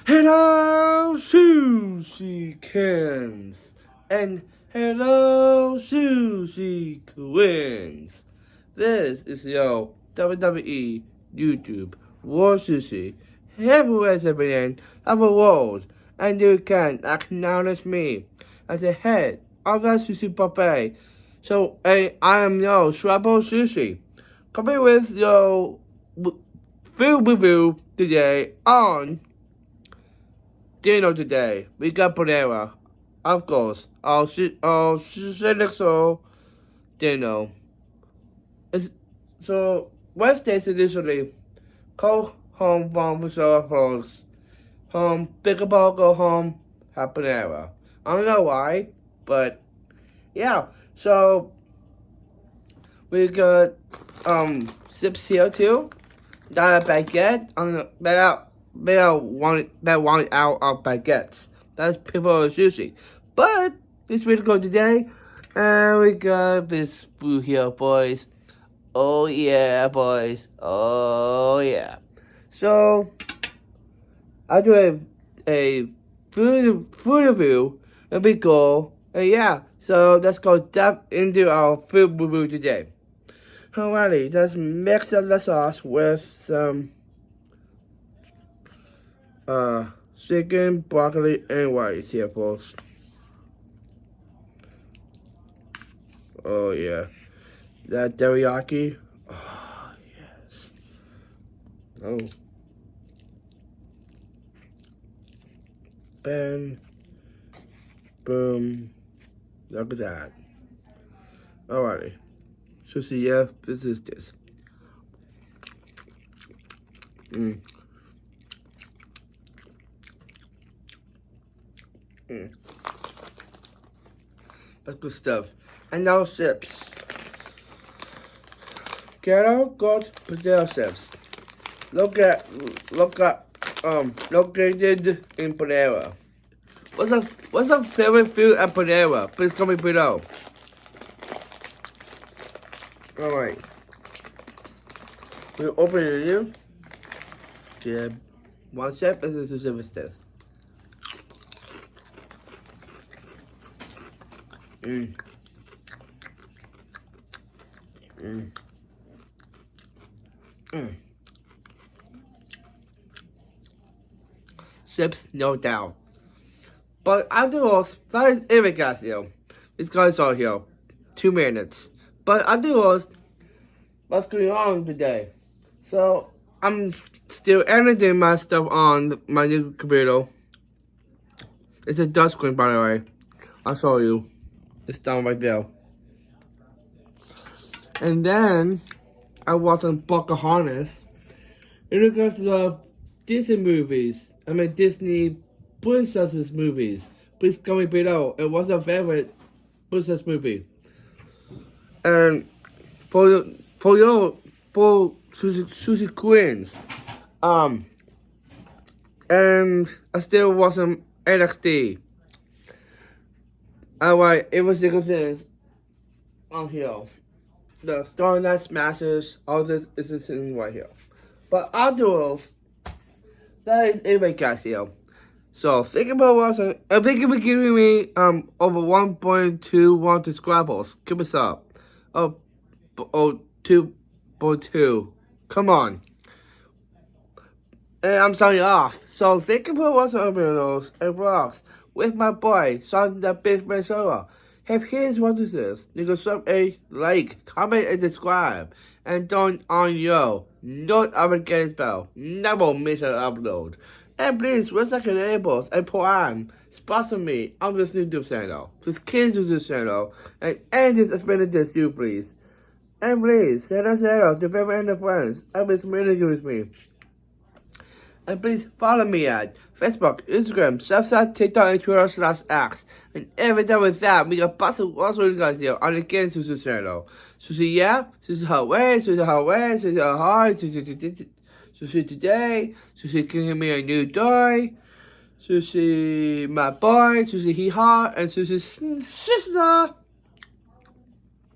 Hello, Sushi Cans, and hello, Sushi Queens. This is your WWE YouTube War Sushi Heavyweight Champion of the world, and you can acknowledge me as the head of the sushi buffet. So, I am your Trouble Sushi, coming with your food review today on Dino today. We got Panera. Of course. I'll so Dino. So Wednesdays initially go home from Priscilla Falls. Home, pick up all, go home, have Panera. I don't know why, but yeah. So we got sips here too. Got a baguette on that want out of baguettes. That's people of sushi. But it's really good today. And we got this food here, boys. Oh yeah, boys. Oh yeah. So I'll do a food review and we go. And yeah, so let's go depth into our food review today. Alrighty, let's mix up the sauce with some chicken, broccoli, and rice here, folks. Oh yeah, that teriyaki. Oh yes. Oh. Bang. Boom. Look at that. Alrighty. Sushi, yeah, this is this. That's good stuff. And now sips. Ghetto got potato chips. Located in Panera. What's your favorite food at Panera? Please comment below. Alright. We open it here. Yeah. One sip and this is this. Sips, no doubt. But afterwards, that is it, guys. It's guys are here. 2 minutes. But afterwards, what's going on today? So I'm still editing my stuff on my new computer. It's a touchscreen, by the way. I'll show you. It's down right there. And then I watched some Pocahontas. In regards to the Disney movies, Disney princesses movies. Please comment below. And what's your favorite princess movie? And for Sushi Queens, and I still watch some NXT. Alright, it was the good things on here. The Starlight Smashers, all this is in right here. But afterwards, that is it, guys, here. So think about watching. I think you'll be giving me over 1.21 subscribers. Keep us up. Oh, 2.2. Come on. And I'm signing off. So think about watching videos and vlogs with my boy, Son the Big Man Solo. If here's what this is, you can sub a like, comment, and subscribe. And turn on your notification bell. Never miss an upload. And please, second enables and Prime sponsor me on this YouTube channel. This kids YouTube channel. And end this expenditure too, please. And please, share the channel to family and friends. And please communicate with me. And please follow me at Facebook, Instagram, Snapchat, TikTok, and Twitter/X. And every time with that, we got possible also you guys here on the Game Sushi channel. Sushi, yeah, Sushi Hawaii, Sushi Hawaii, Sushi Hawaii, Sushi today, Sushi giving me a new toy, Sushi my boy, Sushi hee haw, and Sushi sister.